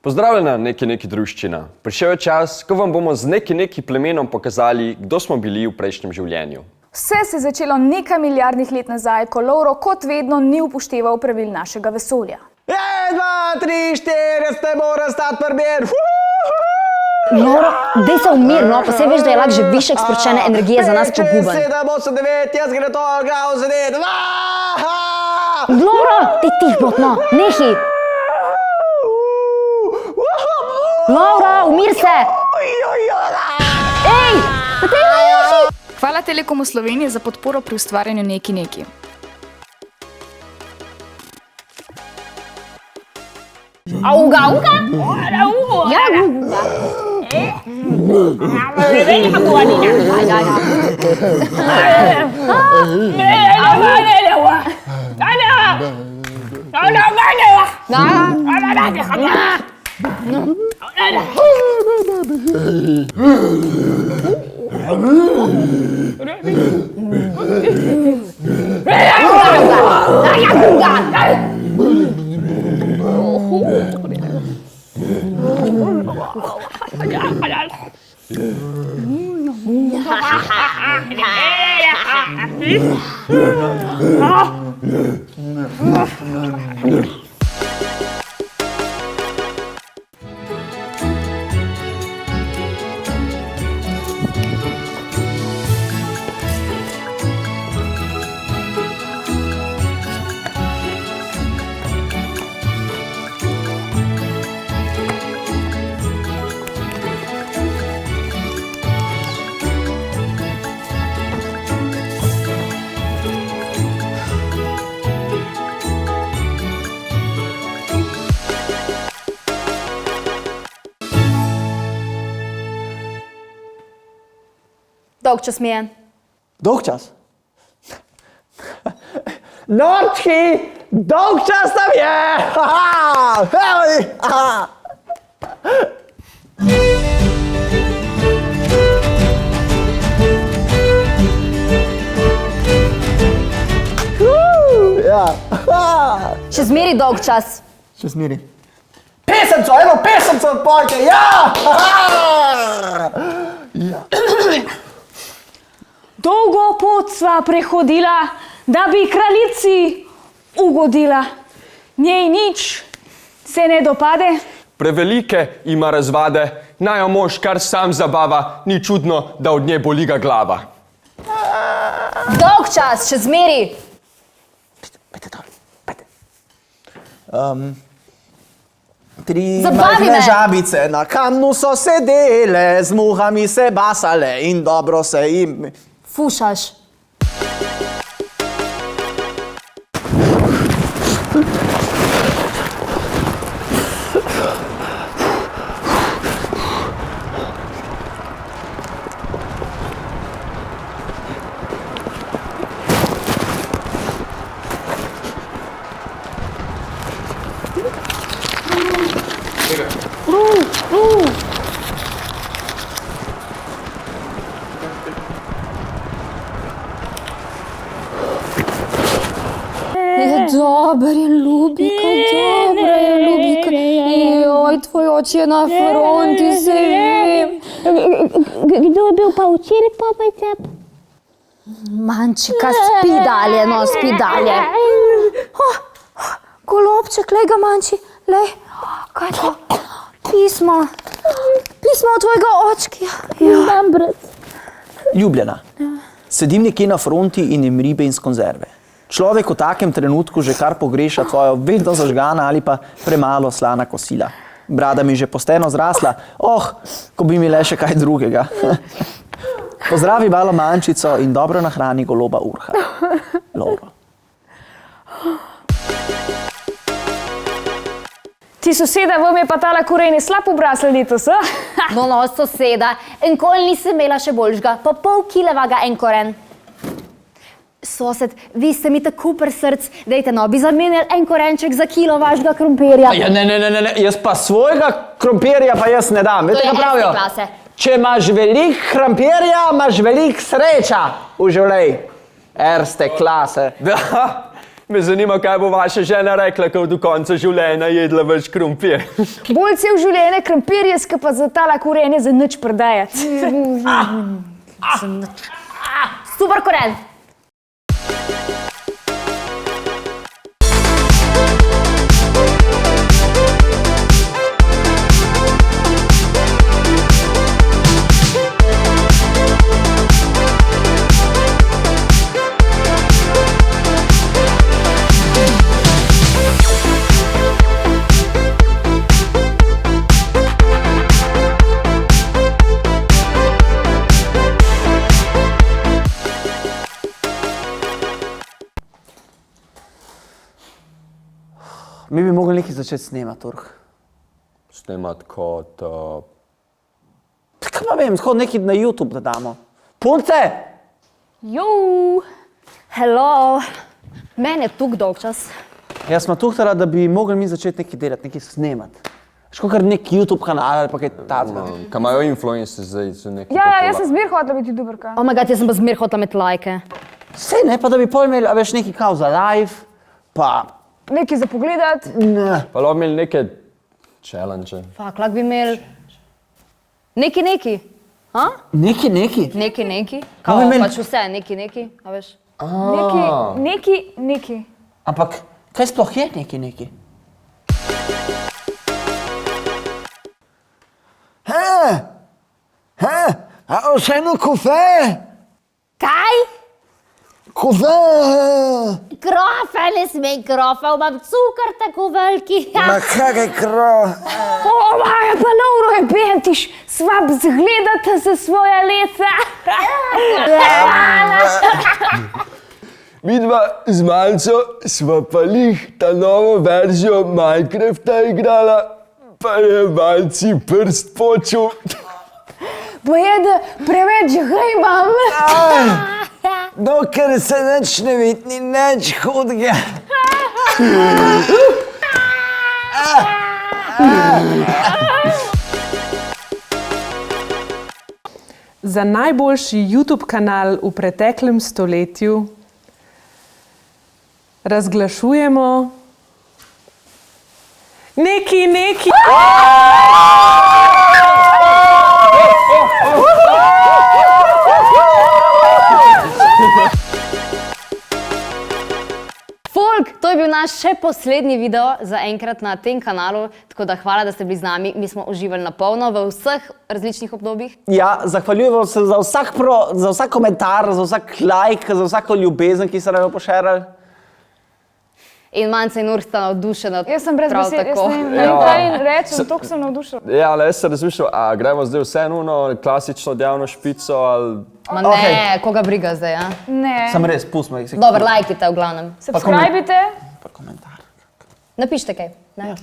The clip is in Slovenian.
Pozdravljena, neki druščina. Prišel je čas, ko vam bomo z neki plemenom pokazali, kdo smo bili v prejšnjem življenju. Vse se je začelo nekaj milijardnih let nazaj, ko Lovro kot vedno ni upošteval pravil našega vesolja. 1, 2, 3, 4, ste mora stati prber. Lovro, dej se umirno, pa se veš, da je lahko že višek sporočene energije za nas poguben. 7, 8, 9, jaz gre to, gravo zadet. Lovro, ti tihbotno, nehi. Lovro, umir se! Ej, pa te nehi! Hvala Telekomu Slovenije za podporo pri ustvarjanju neki. Auga, auga? Ja, auga. Dolg čas mi je. Dolg čas? Nočki, dolg čas nam je! Še zmeri dolg čas. Še zmeri. Pesemco, eno pesemco odpojte, ja! Dolgo pot sva prehodila, da bi kraljici ugodila. Njej nič se ne dopade. Prevelike ima razvade, naj jo mož kar sam zabava, ni čudno, da od nje boli ga glava. Dolg čas, še zmeri. Pejte dol, pejte. 3 Zabavi majhne me. žabice na kamnu so sedele, z muhami se basale in dobro se jim... Fušaš. Dobar je Ljubika, dobra je Ljubika. Joj, tvoj oči je na fronti, se vem. Kdo je bil pa včeraj popajce? Mančika, spi dalje, no, spi dalje. Golobček, lej ga, Manči, lej. Kaj je to? Pismo. Pismo od tvojega očkija. Imam brat. Ljubljena. Sedim nekje na fronti in jem ribe in s konzerve. Človek v takem trenutku že kar pogreša tvojo vedno zažgana ali pa premalo slana kosila. Brada mi že posteno zrasla, ko bi mi le še kaj drugega. Pozdravi malo Mančico in dobro nahrani goloba Urha. Lovro. Ti soseda, vam je pa tala kurejni slab obraz letos, No, soseda, enkoli nisem imela še boljšga, pa pol kilevega enkoren. Sosed, vi ste mi tako pri src, dejte no, bi zamenjali en korenček za kilo vašega krompirja. Ja, ne, jaz pa svojega krompirja pa jaz ne dam. Veste, kaj pravijo? klase. Če imaš veliko krompirja, imaš veliko sreča v življenju. Erste klase. Da, Me zanima, kaj bo vaša žena rekla, ko do konca življenja jedla več krompir. Bolj cel življenje krompirje, pa za tala korenje za nič prodajati. Super koren. Mi bi mogli nekaj začeti snemati, Urh. Snemat kot... Kaj pa vem, tako nekaj na YouTube da damo. Punce! Jou! Hello. Meni je tuk dolg čas. Jaz smo tuhtala, da bi mogli mi začeti nekaj delati, nekaj snemati. Ško kar nek YouTube kanal ali pa kaj tazga. Kaj imajo influencer zdaj, so neki Ja, jaz sem zmer hotela biti youtuberka. Oh my god, jaz sem pa zmer hotela imeti lajke. Sej ne, pa da bi pol imeli, a veš, nekaj kao za live, pa... Nekaj za pogledat. Ne. Pa lahko imeli neke challenge. Fak, lahko bi imeli... Neki. Ha? Neki? Kao, bi imeli- pač vse, neki, a veš. Neki. Ampak, kaj sploh je neki? A vseeno kofe? Kaj? Kofe! Krofe, ne smej krofe, imam cukor tako veliki. Ma kakaj kro? O, maja, pa Lauro je bentiš, svab zgledata za svoja leta. Midva z Malco sva pa lih ta novo verzijo Minecrafta igrala, pa je Malci prst počul. Boje, da preveč gajbam. Dokler se nič ne vidi, ni nič hudega. Za najboljši YouTube kanal v preteklem stoletju razglašujemo neki. Folk, to je bil naš še poslednji video za enkrat na tem kanalu, tako da hvala, da ste bili z nami. Mi smo uživali na polno v vseh različnih obdobjih. Ja, zahvaljujemo se za vsak komentar, za vsak like, za vsako ljubezen, ki ste nam jo pošerali. In Manca in Urh sta navdušena. Jaz sem brez prav besed, jaz tako. ne vem kaj rečem, toliko sem navdušila. Ja, ale jaz sem razmišljal, a gremo zdaj vse nuno, klasično dejavno špico, ali... Ma ne, Okej. koga briga zdaj, ja? Ne. Sem res, pustimo jih. Dobro, lajkite v glavnem. Subscribite. Pa komentar. Napišite kaj. Ne?